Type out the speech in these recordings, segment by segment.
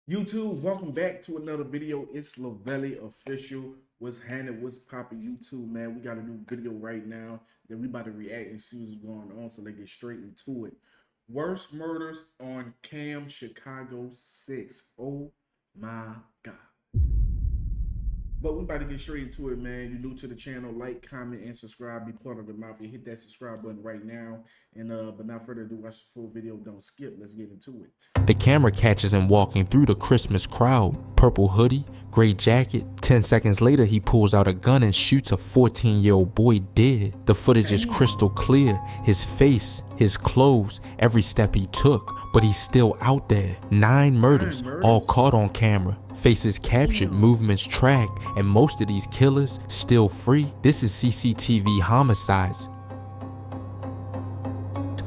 YouTube, welcome back to another video. It's Lavelly Official. What's happening? What's popping? YouTube, man. We got a new video right now that we about to react and see what's going on, so let's get straight into it. Worst murders on Cam, Chicago 6. Oh my God. But we about to get straight into it, man. You're new to the channel, like, comment, and subscribe. Be part of the mafia. Hit that subscribe button right now. And but not further ado, watch the full video. Don't skip. Let's get into it. The camera catches him walking through the Christmas crowd. Purple hoodie, gray jacket. 10 seconds later, he pulls out a gun and shoots a 14-year-old boy dead. The footage is crystal clear. His face, his clothes, every step he took. But he's still out there. 9 murders, all caught on camera. Faces captured, movements tracked, and most of these killers still free. This is CCTV homicides.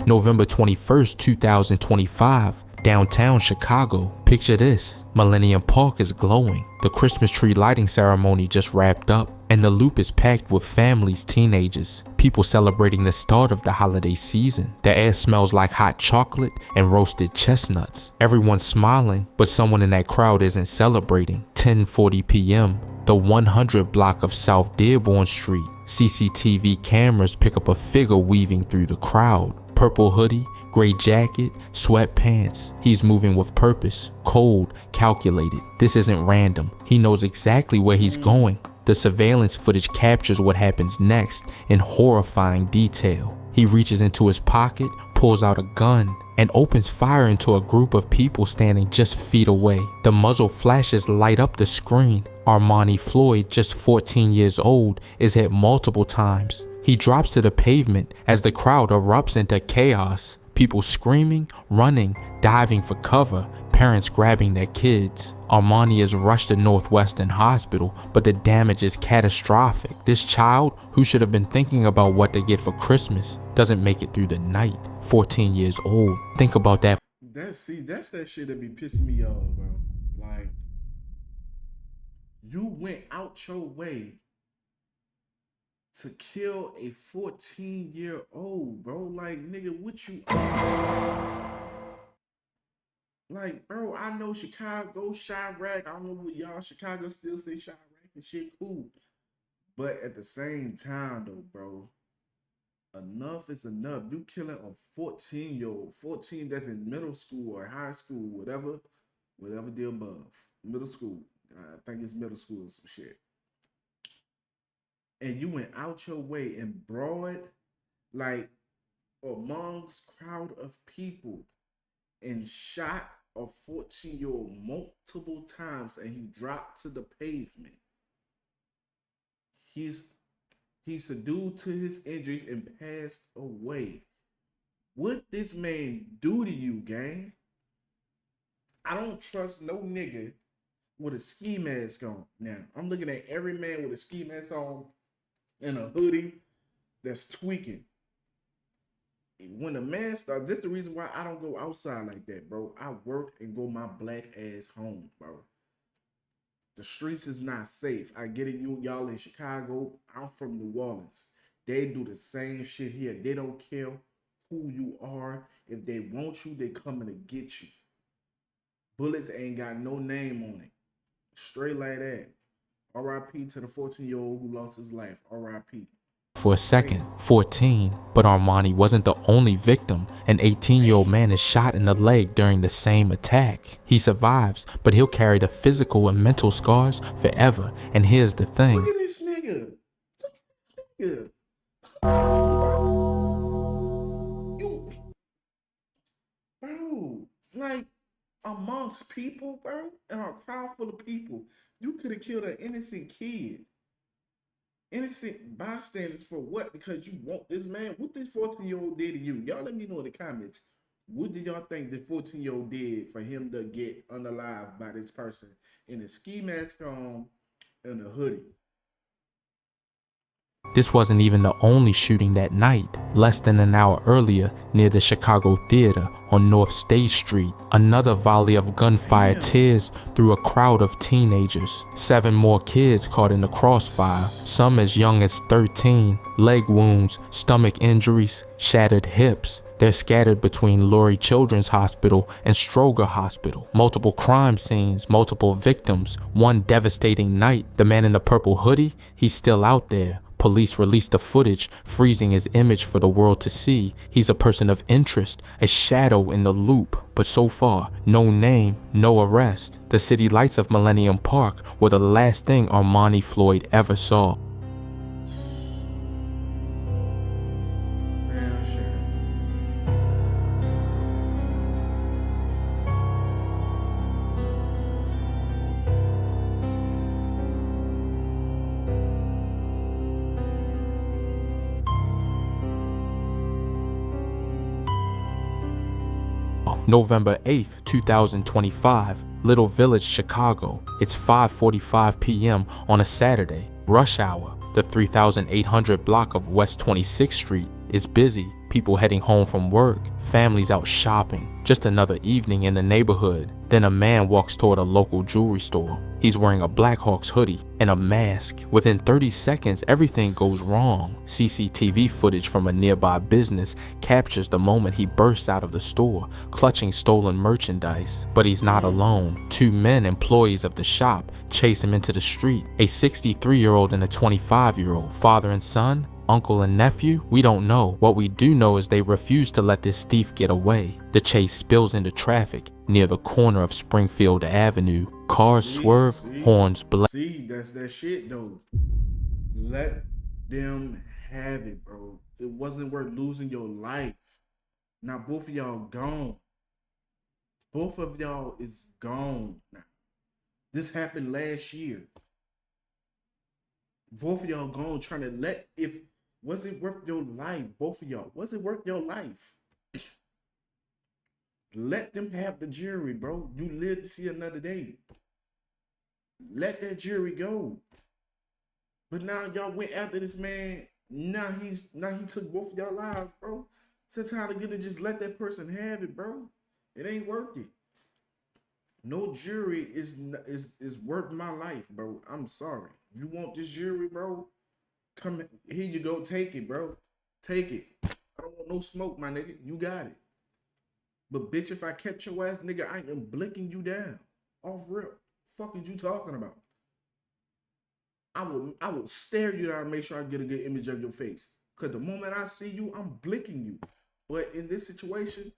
November 21st, 2025, downtown Chicago. Picture this, Millennium Park is glowing. The Christmas tree lighting ceremony just wrapped up, and the loop is packed with families, teenagers, people celebrating the start of the holiday season. The air smells like hot chocolate and roasted chestnuts. Everyone's smiling, but someone in that crowd isn't celebrating. 10:40 p.m., the 100 block of South Dearborn Street. CCTV cameras pick up a figure weaving through the crowd. Purple hoodie, gray jacket, sweatpants. He's moving with purpose, cold, calculated. This isn't random. He knows exactly where he's going. The surveillance footage captures what happens next in horrifying detail. He reaches into his pocket, pulls out a gun, and opens fire into a group of people standing just feet away. The muzzle flashes light up the screen. Armani Floyd, just 14 years old, is hit multiple times. He drops to the pavement as the crowd erupts into chaos. People screaming, running, diving for cover, parents grabbing their kids. Armani is rushed to Northwestern Hospital, but the damage is catastrophic. This child, who should have been thinking about what to get for Christmas, doesn't make it through the night. 14 years old. Think about that. That's that shit that be pissing me off, bro. Like, you went out your way to kill a 14-year-old, bro. Like, nigga, what you like, bro? I know Chicago, Chirac. I don't know what y'all Chicago still say Chirac and shit, cool. But at the same time, though, bro, enough is enough. You killing a 14-year-old, 14 that's in middle school or high school, whatever the above. Middle school. I think it's middle school or some shit. And you went out your way and broad, like, amongst crowd of people and shot a 14-year-old multiple times, and he dropped to the pavement. He's subdued to his injuries and passed away. What this man do to you, gang? I don't trust no nigga with a ski mask on. Now, I'm looking at every man with a ski mask on and a hoodie that's tweaking. When the man starts, this the reason why I don't go outside like that, bro. I work and go my black ass home, bro. The streets is not safe. I get it, y'all in Chicago. I'm from New Orleans. They do the same shit here. They don't care who you are. If they want you, they coming to get you. Bullets ain't got no name on it. Straight like that. R.I.P. to the 14-year-old who lost his life. R.I.P. For a second, 14, but Armani wasn't the only victim. An 18-year-old man is shot in the leg during the same attack. He survives, but he'll carry the physical and mental scars forever. And here's the thing. Look at this nigga. Look at this nigga. You, bro, like, amongst people, bro, and a crowd full of people, you could have killed an innocent kid. Innocent bystanders for what? Because you want this man? What this 14-year-old did to you? Y'all let me know in the comments. What did y'all think the 14-year-old did for him to get unalived by this person in a ski mask on and a hoodie? This wasn't even the only shooting that night. Less than an hour earlier, near the Chicago Theater on North State Street, another volley of gunfire tears through a crowd of teenagers. 7 more kids caught in the crossfire, some as young as 13. Leg wounds, stomach injuries, shattered hips. They're scattered between Lurie Children's Hospital and Stroger Hospital. Multiple crime scenes, multiple victims, one devastating night. The man in the purple hoodie, he's still out there. Police released the footage, freezing his image for the world to see. He's a person of interest, a shadow in the loop. But so far, no name, no arrest. The city lights of Millennium Park were the last thing Armani Floyd ever saw. Man, shit. November 8th, 2025, Little Village, Chicago. It's 5:45 p.m. on a Saturday, rush hour. The 3800 block of West 26th Street is busy. People heading home from work, families out shopping. Just another evening in the neighborhood. Then a man walks toward a local jewelry store. He's wearing a Blackhawks hoodie and a mask. Within 30 seconds, everything goes wrong. CCTV footage from a nearby business captures the moment he bursts out of the store, clutching stolen merchandise. But he's not alone. Two men, employees of the shop, chase him into the street. A 63-year-old and a 25-year-old, father and son, uncle and nephew? We don't know. What we do know is they refuse to let this thief get away. The chase spills into traffic near the corner of Springfield Avenue. Cars swerve, horns blaze. See, that's that shit though. Let them have it, bro. It wasn't worth losing your life. Now both of y'all gone. Both of y'all is gone now. This happened last year. Both of y'all gone trying to was it worth your life? Both of y'all. Was it worth your life? Let them have the jury, bro. You live to see another day. Let that jury go. But now y'all went after this man. Now he took both of y'all lives, bro. It's time to just let that person have it, bro. It ain't worth it. No jury is worth my life, bro. I'm sorry. You want this jury, bro? Come here, you go. Take it, bro. Take it. I don't want no smoke, my nigga. You got it. But bitch, if I catch your ass, nigga, I am blinking you down. Off rip. Fuck is you talking about? I will stare you down and make sure I get a good image of your face. Cause the moment I see you, I'm blinking you. But in this situation,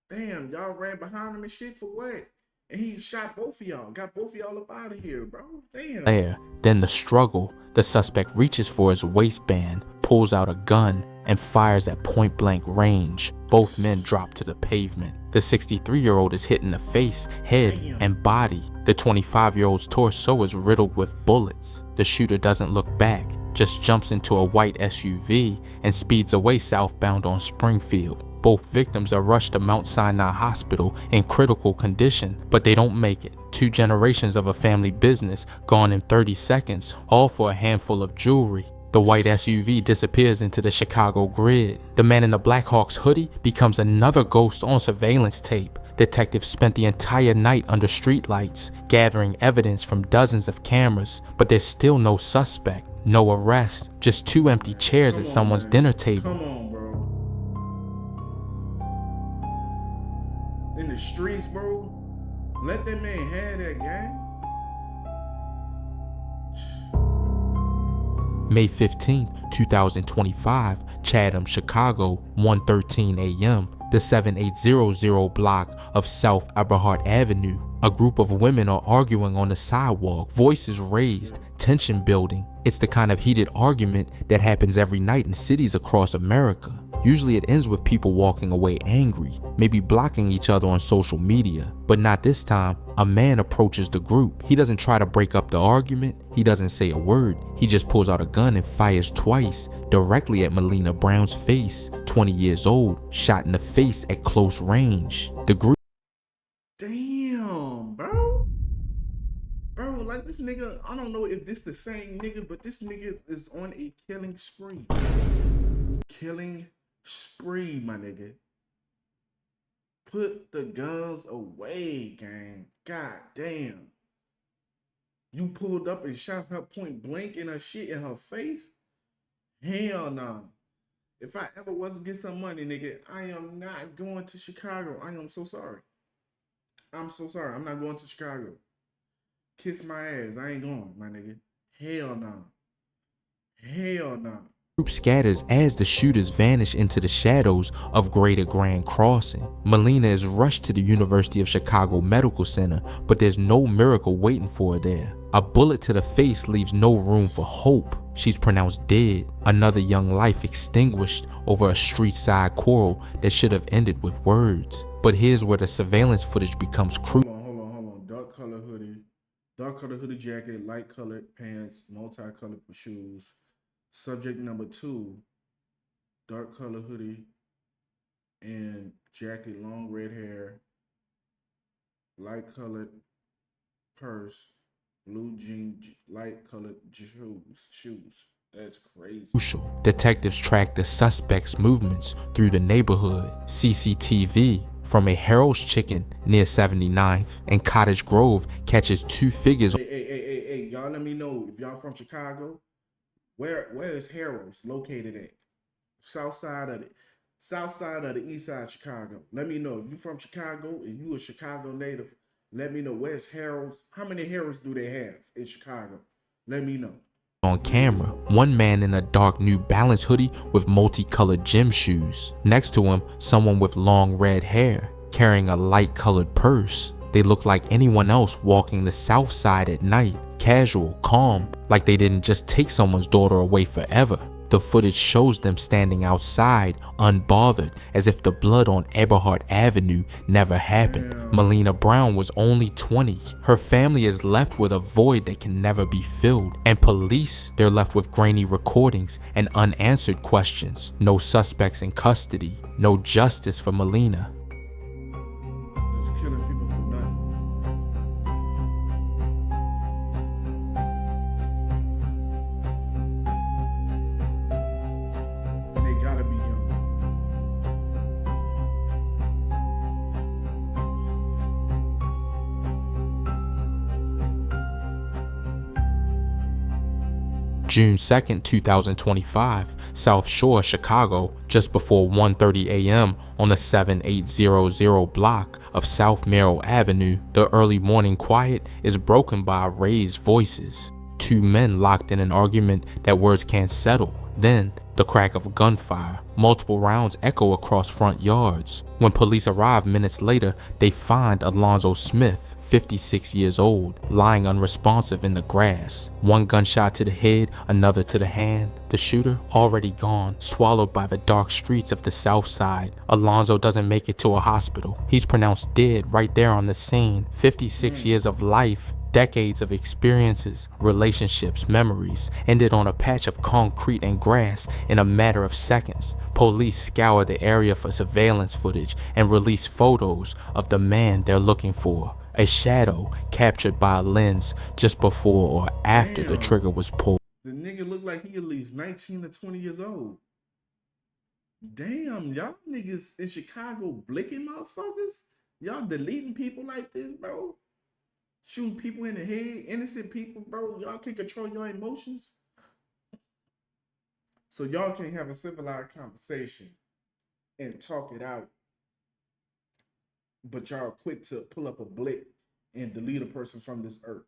damn, y'all ran behind him and shit for what? And he shot both of y'all. Got both of y'all up out of here, bro. Damn. Then the struggle. The suspect reaches for his waistband, pulls out a gun, and fires at point-blank range. Both men drop to the pavement. The 63-year-old is hit in the face, head, and body. The 25-year-old's torso is riddled with bullets. The shooter doesn't look back, just jumps into a white SUV and speeds away southbound on Springfield. Both victims are rushed to Mount Sinai Hospital in critical condition, but they don't make it. 2 generations of a family business gone in 30 seconds, all for a handful of jewelry. The white SUV disappears into the Chicago grid. The man in the Blackhawks hoodie becomes another ghost on surveillance tape. Detectives spent the entire night under streetlights, gathering evidence from dozens of cameras, but there's still no suspect, no arrest, just 2 empty chairs at someone's dinner table. Come on, bro. In the streets, bro. Let that man have that, gang. May 15th, 2025, Chatham, Chicago, 1:13 a.m., the 7800 block of South Eberhart Avenue. A group of women are arguing on the sidewalk, voices raised, tension building. It's the kind of heated argument that happens every night in cities across America. Usually it ends with people walking away angry, maybe blocking each other on social media. But not this time. A man approaches the group. He doesn't try to break up the argument. He doesn't say a word. He just pulls out a gun and fires twice, directly at Melina Brown's face, 20 years old, shot in the face at close range. The group. Damn, bro. Bro, like this nigga, I don't know if this the same nigga, but this nigga is on a killing spree. Killing spree, my nigga. Put the guns away, gang. God damn. You pulled up and shot her point blank in her shit in her face? Hell no. If I ever was to get some money, nigga, I am not going to Chicago. I am so sorry. I'm so sorry. I'm not going to Chicago. Kiss my ass. I ain't going, my nigga. Hell no. Hell no. Group scatters as the shooters vanish into the shadows of Greater Grand Crossing. Melina is rushed to the University of Chicago Medical Center, but there's no miracle waiting for her there. A bullet to the face leaves no room for hope. She's pronounced dead, another young life extinguished over a street-side quarrel that should have ended with words. But here's where the surveillance footage becomes crucial. Hold on. Dark color hoodie jacket, light colored pants, multicolored shoes. Subject number 2, dark color hoodie and jacket, long red hair, light colored purse, blue jean, light colored shoes. That's crazy. Detectives track the suspect's movements through the neighborhood. CCTV from a Harold's Chicken near 79th and Cottage Grove catches 2 figures. Hey, y'all let me know if y'all from Chicago. Where is Harold's located at? South side of the east side of Chicago. Let me know if you from Chicago and you a Chicago native. Let me know where's Harold's. How many Harold's do they have in Chicago? Let me know. On camera, one man in a dark New Balance hoodie with multicolored gym shoes. Next to him, someone with long red hair carrying a light colored purse. They look like anyone else walking the south side at night, casual, calm, like they didn't just take someone's daughter away forever. The footage shows them standing outside, unbothered, as if the blood on Eberhard Avenue never happened. Melina Brown was only 20. Her family is left with a void that can never be filled. And police, they're left with grainy recordings and unanswered questions. No suspects in custody, no justice for Melina. Just killing people for nothing. They gotta be young. June 2nd, 2025, South Shore, Chicago, just before 1:30 a.m. on the 7800 block of South Merrill Avenue, the early morning quiet is broken by raised voices. 2 men locked in an argument that words can't settle. Then, the crack of gunfire. Multiple rounds echo across front yards. When police arrive minutes later, they find Alonzo Smith, 56 years old, lying unresponsive in the grass. 1 gunshot to the head, another to the hand. The shooter already gone, swallowed by the dark streets of the south side. Alonzo doesn't make it to a hospital. He's pronounced dead right there on the scene. 56 years of life, decades of experiences, relationships, memories, ended on a patch of concrete and grass in a matter of seconds. Police scour the area for surveillance footage and release photos of the man they're looking for. A shadow captured by a lens just before or after the trigger was pulled. The nigga look like he at least 19 to 20 years old. Damn, y'all niggas in Chicago blicking motherfuckers? Y'all deleting people like this, bro? Shooting people in the head, innocent people, bro. Y'all can't control your emotions. So y'all can't have a civilized conversation and talk it out. But y'all quick to pull up a blick and delete a person from this earth.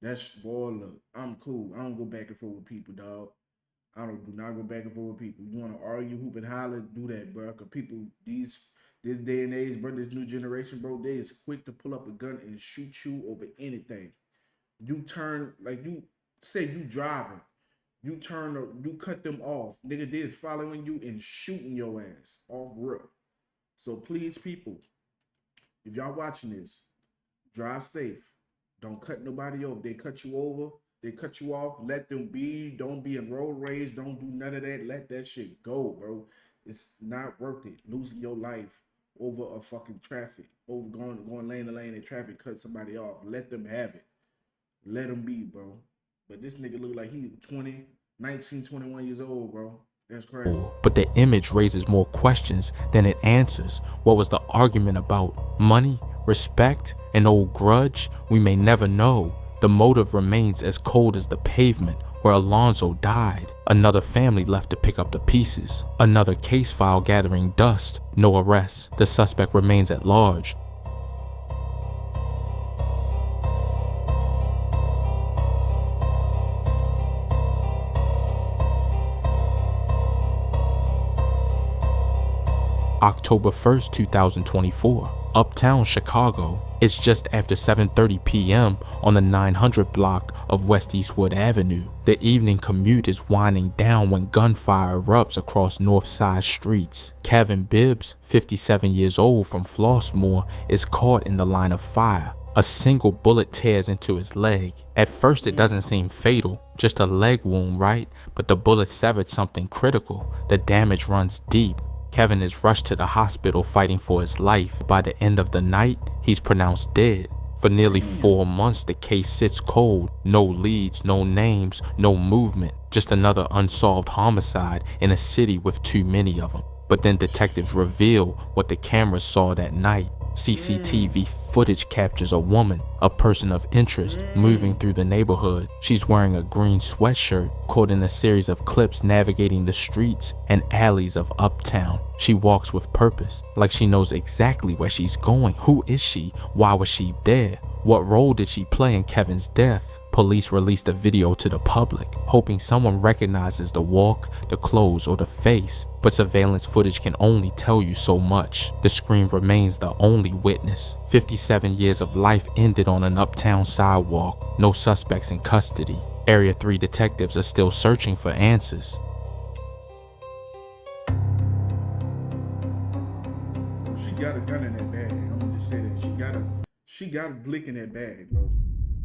That's, boy, look, I'm cool. I don't go back and forth with people, dog. I do not go back and forth with people. You want to argue, hoop and holler, do that, bro. Because people, this day and age, bro, this new generation, bro, they is quick to pull up a gun and shoot you over anything. You turn, like, you say you driving. You cut them off. Nigga, they is following you and shooting your ass off rip. So please, people, if y'all watching this, drive safe. Don't cut nobody over. They cut you over. They cut you off. Let them be. Don't be in road rage. Don't do none of that. Let that shit go, bro. It's not worth it. Losing your life over a fucking traffic. Over going lane to lane and traffic cut somebody off. Let them have it. Let them be, bro. But this nigga look like he 20, 19, 21 years old, bro. That's crazy. But the image raises more questions than it answers. What was the argument about? Money? Respect? An old grudge? We may never know. The motive remains as cold as the pavement where Alonzo died. Another family left to pick up the pieces. Another case file gathering dust. No arrests. The suspect remains at large. October 1st, 2024, uptown Chicago. It's just after 7:30 p.m. on the 900 block of West Eastwood Avenue. The evening commute is winding down when gunfire erupts across North Side streets. Kevin Bibbs, 57 years old from Flossmoor, is caught in the line of fire. A single bullet tears into his leg. At first it doesn't seem fatal, just a leg wound, right? But the bullet severed something critical. The damage runs deep. Kevin is rushed to the hospital fighting for his life. By the end of the night, he's pronounced dead. For nearly 4 months, the case sits cold. No leads, no names, no movement. Just another unsolved homicide in a city with too many of them. But then detectives reveal what the cameras saw that night. CCTV footage captures a woman, a person of interest, moving through the neighborhood. She's wearing a green sweatshirt, caught in a series of clips navigating the streets and alleys of uptown. She walks with purpose, like she knows exactly where she's going. Who is she? Why was she there? What role did she play in Kevin's death? Police released a video to the public, hoping someone recognizes the walk, the clothes, or the face. But surveillance footage can only tell you so much. The screen remains the only witness. 57 years of life ended on an uptown sidewalk. No suspects in custody. Area 3 detectives are still searching for answers. She got a gun in that bag. I'm gonna just say that. She got a blick in that bag, bro.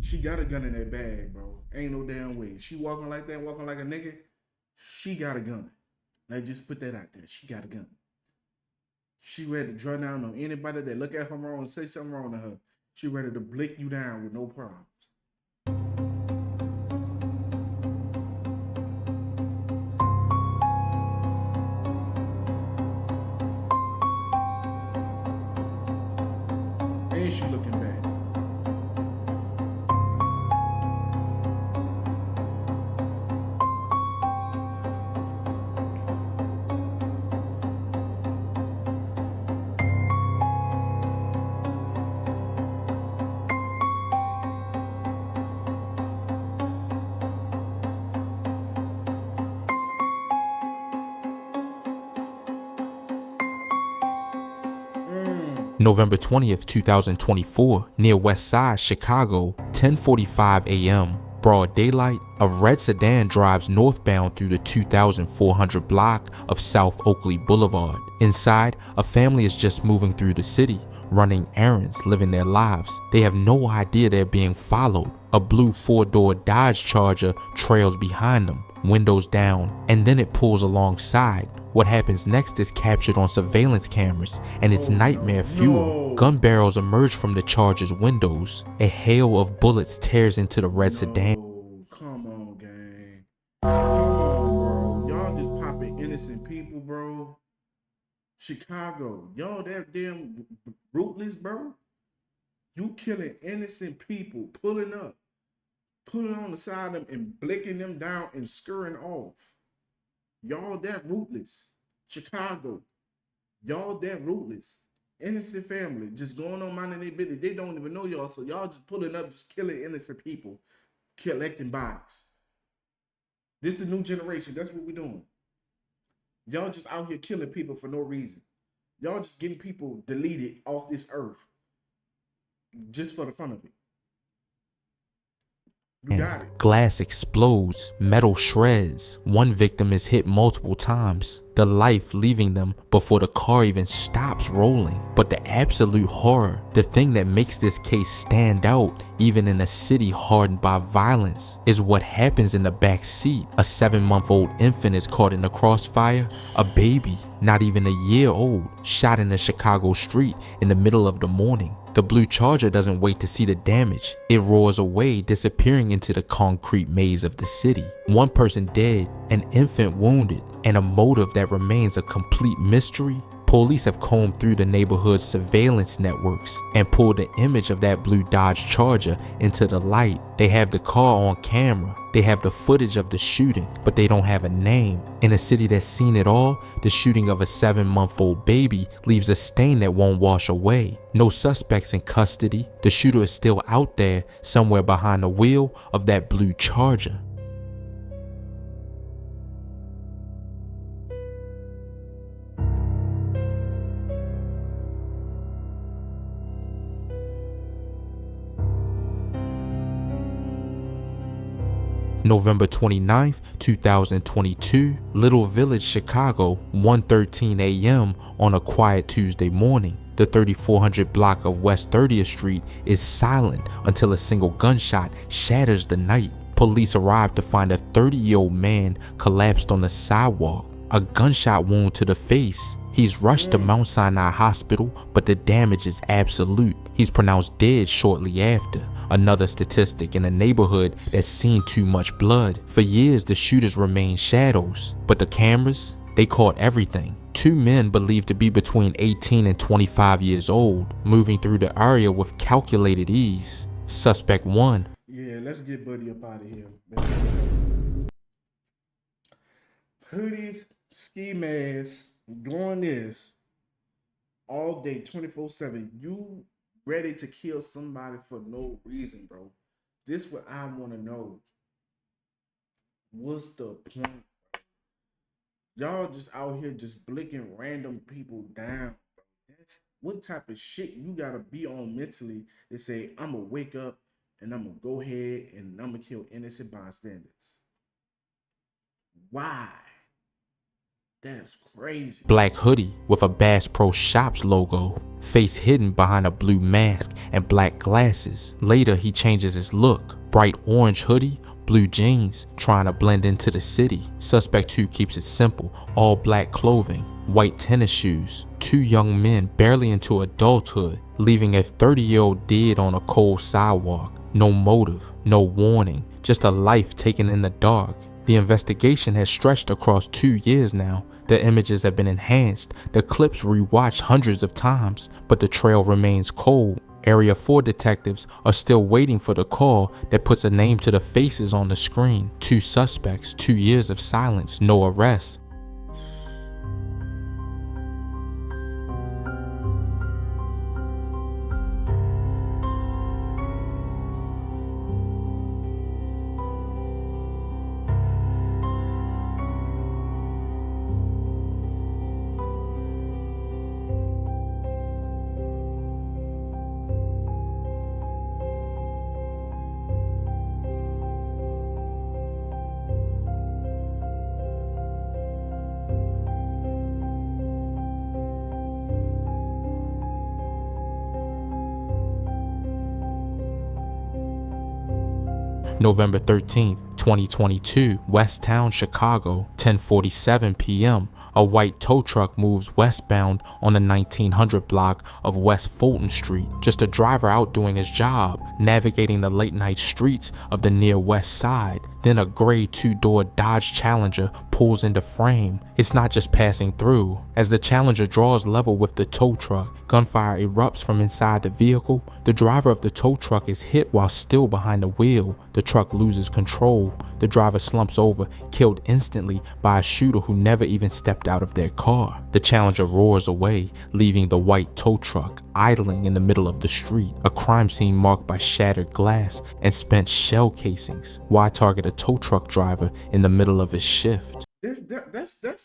She got a gun in that bag, bro. Ain't no damn way. She walking like that, walking like a nigga. She got a gun. Like, just put that out there. She got a gun. She ready to draw down on anybody that look at her wrong and say something wrong to her. She ready to blick you down with no problems. And she looking bad. November 20th, 2024, near West Side, Chicago, 10:45 a.m. Broad daylight, a red sedan drives northbound through the 2,400 block of South Oakley Boulevard. Inside, a family is just moving through the city, running errands, living their lives. They have no idea they're being followed. A blue 4-door Dodge Charger trails behind them, windows down, and then it pulls alongside. What happens next is captured on surveillance cameras, and it's nightmare fuel. Gun barrels emerge from the Charger's windows. A hail of bullets tears into the red sedan. Come on, gang. Come on, bro. Y'all just popping innocent people, bro. Chicago, y'all that damn ruthless, bro. You killing innocent people, pulling on the side of them and blicking them down and scurrying off. Y'all that ruthless. Chicago, y'all that ruthless. Innocent family just going on minding their business. They don't even know y'all, so y'all just pulling up, just killing innocent people, collecting bodies. This is the new generation. That's what we're doing. Y'all just out here killing people for no reason. Y'all just getting people deleted off this earth just for the fun of it. You got it. Glass explodes, metal shreds. One victim is hit multiple times, the life leaving them before the car even stops rolling. But the absolute horror, the thing that makes this case stand out, even in a city hardened by violence, is what happens in the back seat. A 7-month-old infant is caught in the crossfire. A baby, not even a year old, shot in a Chicago street in the middle of the morning. The blue Charger doesn't wait to see the damage. It roars away, disappearing into the concrete maze of the city. One person dead, an infant wounded, and a motive that remains a complete mystery. Police have combed through the neighborhood's surveillance networks and pulled the image of that blue Dodge Charger into the light. They have the car on camera. They have the footage of the shooting, but they don't have a name. In a city that's seen it all, the shooting of a 7-month-old baby leaves a stain that won't wash away. No suspects in custody. The shooter is still out there, somewhere behind the wheel of that blue Charger. November 29th, 2022, Little Village, Chicago, 1:13 a.m. on a quiet Tuesday morning. The 3400 block of West 30th Street is silent until a single gunshot shatters the night. Police arrive to find a 30-year-old man collapsed on the sidewalk, a gunshot wound to the face. He's rushed to Mount Sinai Hospital, but the damage is absolute. He's pronounced dead shortly after. Another statistic in a neighborhood that's seen too much blood. For years, the shooters remained shadows, but the cameras, they caught everything. Two men believed to be between 18 and 25 years old, moving through the area with calculated ease. Suspect 1. Yeah, let's get Buddy up out of here. Hoodies, ski masks, doing this all day, 24/7. You ready to kill somebody for no reason, bro. This what I want to know. What's the point? Y'all just out here just blicking random people down. Bro. That's what type of shit you gotta be on mentally to say, I'm gonna wake up and I'm gonna go ahead and I'm gonna kill innocent bystanders. Why? That's crazy. Black hoodie with a Bass Pro Shops logo, face hidden behind a blue mask and black glasses. Later, he changes his look. Bright orange hoodie, blue jeans, trying to blend into the city. Suspect 2 keeps it simple, all black clothing, white tennis shoes. Two young men barely into adulthood, leaving a 30-year-old dead on a cold sidewalk. No motive, no warning, just a life taken in the dark. The investigation has stretched across 2 years now. The images have been enhanced, the clips rewatched hundreds of times, but the trail remains cold. Area 4 detectives are still waiting for the call that puts a name to the faces on the screen. 2 suspects, 2 years of silence, no arrests. November 13th, 2022, West Town, Chicago, 10:47 p.m. A white tow truck moves westbound on the 1900 block of West Fulton Street. Just a driver out doing his job, navigating the late night streets of the near west side. Then a gray 2-door Dodge Challenger pulls into frame. It's not just passing through. As the Challenger draws level with the tow truck, gunfire erupts from inside the vehicle. The driver of the tow truck is hit while still behind the wheel. The truck loses control. The driver slumps over, killed instantly by a shooter who never even stepped out of their car. The Challenger roars away, leaving the white tow truck idling in the middle of the street. A crime scene marked by shattered glass and spent shell casings. Why target a tow truck driver in the middle of his shift? That's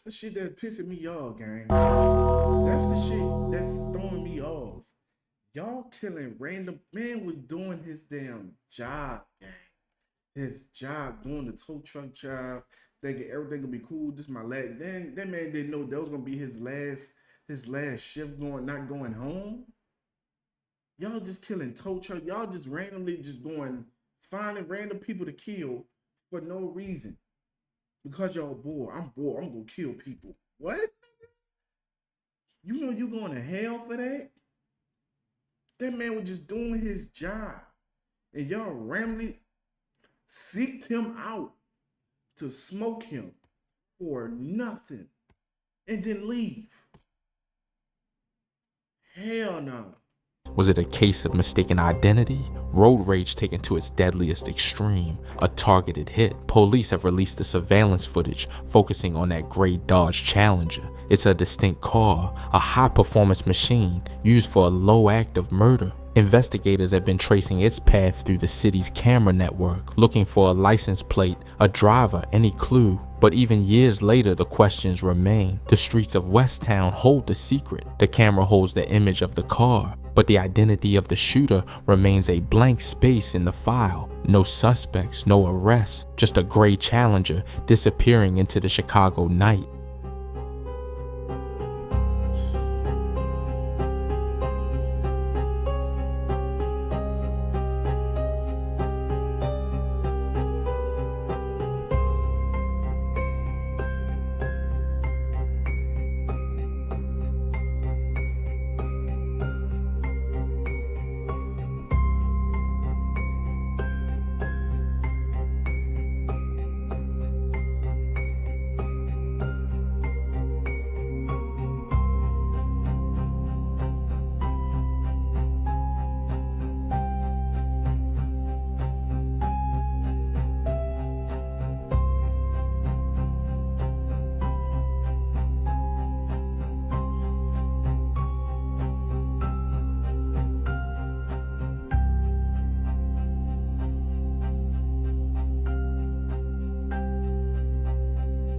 the shit that pissing me off, gang. That's the shit that's throwing me off. Y'all killing random man was doing his damn job, gang. His job, doing the tow truck job, thinking everything gonna be cool. This is my last. Then that man didn't know that was gonna be his last shift not going home. Y'all just killing tow truck. Y'all just randomly just finding random people to kill for no reason. Because y'all bored. I'm bored. I'm gonna kill people. What? You know you going to hell for that? That man was just doing his job. And y'all randomly seeked him out to smoke him for nothing. And then leave. Hell no. Was it a case of mistaken identity? Road rage taken to its deadliest extreme? A targeted hit? Police have released the surveillance footage focusing on that gray Dodge Challenger. It's a distinct car, a high-performance machine used for a low act of murder. Investigators have been tracing its path through the city's camera network, looking for a license plate, a driver, any clue. But even years later, the questions remain. The streets of West Town hold the secret. The camera holds the image of the car, but the identity of the shooter remains a blank space in the file. No suspects, no arrests, just a gray Challenger disappearing into the Chicago night.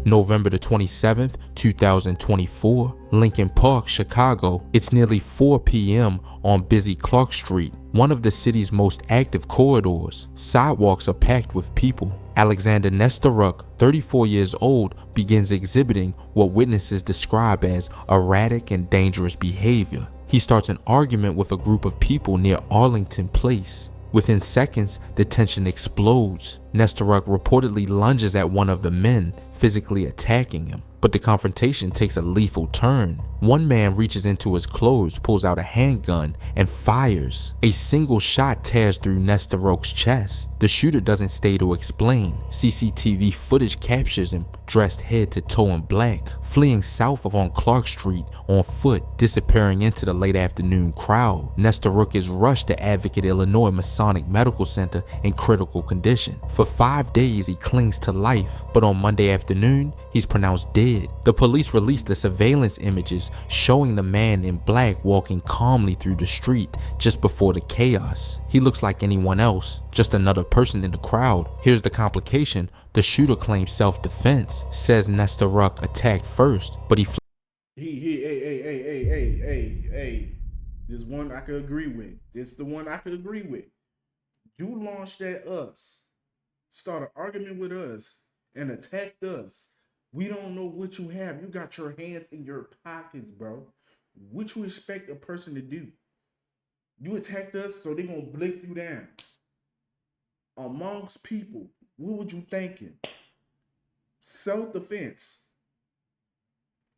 November the 27th, 2024, Lincoln Park, Chicago. It's nearly 4 p.m. on busy Clark Street, one of the city's most active corridors. Sidewalks are packed with people. Alexander Nesteruk, 34 years old, begins exhibiting what witnesses describe as erratic and dangerous behavior. He starts an argument with a group of people near Arlington Place. Within seconds, the tension explodes. Nesteruk reportedly lunges at one of the men, physically attacking him. But the confrontation takes a lethal turn. One man reaches into his clothes, pulls out a handgun, and fires. A single shot tears through Nesteruk's chest. The shooter doesn't stay to explain. CCTV footage captures him, dressed head to toe in black, fleeing south of on Clark Street on foot, disappearing into the late afternoon crowd. Nesteruk is rushed to Advocate, Illinois Masonic Medical Center in critical condition. For 5 days, he clings to life, but on Monday afternoon, he's pronounced dead. The police released the surveillance images showing the man in black walking calmly through the street just before the chaos. He looks like anyone else, just another person in the crowd. Here's the complication. The shooter claims self-defense, says Nesteruk attacked first, but he Hey. This one I could agree with. This the one I could agree with. You launched at us, started arguing with us, and attacked us. We don't know what you have. You got your hands in your pockets, bro. What you expect a person to do? You attacked us, so they gonna blick you down. Amongst people, what would you thinking? Self-defense.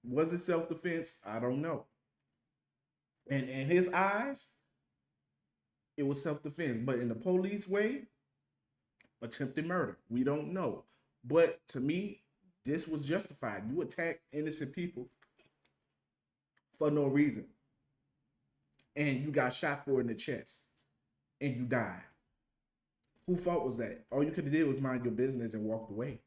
Was it self-defense? I don't know. And in his eyes, it was self-defense. But in the police way, attempted murder. We don't know. But to me, this was justified. You attacked innocent people for no reason. And you got shot for in the chest. And you died. Whose fault was that? All you could have did was mind your business and walked away.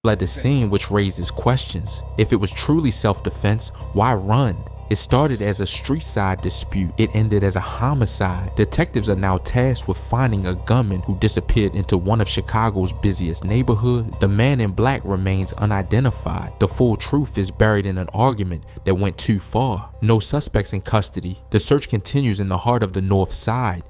fled the scene, which raises questions. If it was truly self-defense, why run? It started as a street-side dispute. It ended as a homicide. Detectives are now tasked with finding a gunman who disappeared into one of Chicago's busiest neighborhoods. The man in black remains unidentified. The full truth is buried in an argument that went too far. No suspects in custody. The search continues in the heart of the North Side.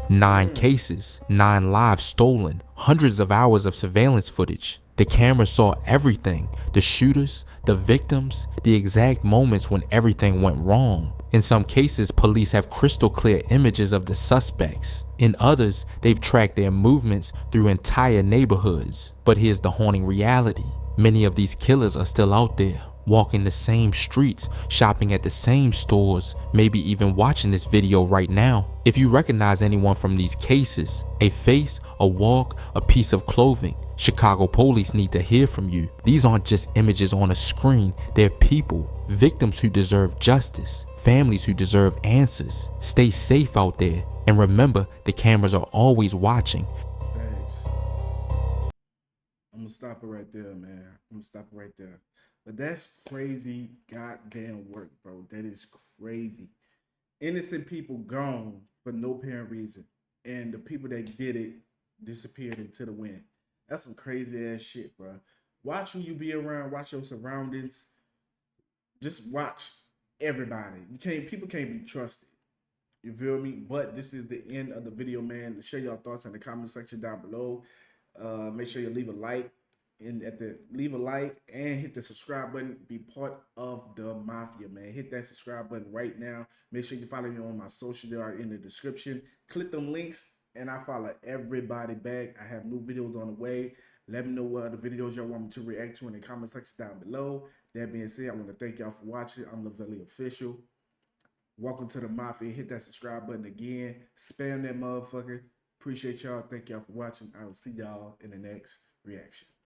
Nine cases, 9 lives stolen, hundreds of hours of surveillance footage. The camera saw everything, the shooters, the victims, the exact moments when everything went wrong. In some cases, police have crystal clear images of the suspects. In others, they've tracked their movements through entire neighborhoods. But here's the haunting reality. Many of these killers are still out there. walking the same streets, shopping at the same stores, maybe even watching this video right now. If you recognize anyone from these cases, a face, a walk, a piece of clothing, Chicago police need to hear from you. These aren't just images on a screen, they're people, victims who deserve justice, families who deserve answers. Stay safe out there, and remember, the cameras are always watching. Thanks. I'm gonna stop it right there, man. I'm gonna stop it right there. But that's crazy goddamn work, bro. That is crazy. Innocent people gone for no apparent reason. And the people that did it disappeared into the wind. That's some crazy ass shit, bro. Watch who you be around, watch your surroundings. Just watch everybody. People can't be trusted. You feel me? But this is the end of the video, man. Share your thoughts in the comment section down below. Make sure you leave a like and leave a like and hit the subscribe button. Be part of the mafia, man. Hit that subscribe button right now. Make sure you follow me on my social. They are in the description. Click them links and I follow everybody back. I have new videos on the way. Let me know what other videos y'all want me to react to in the comment section down below. That being said, I want to thank y'all for watching. I'm lavelly Official. Welcome to the mafia. Hit that subscribe button again. Spam that motherfucker. Appreciate y'all. Thank y'all for watching. I will see y'all in the next reaction.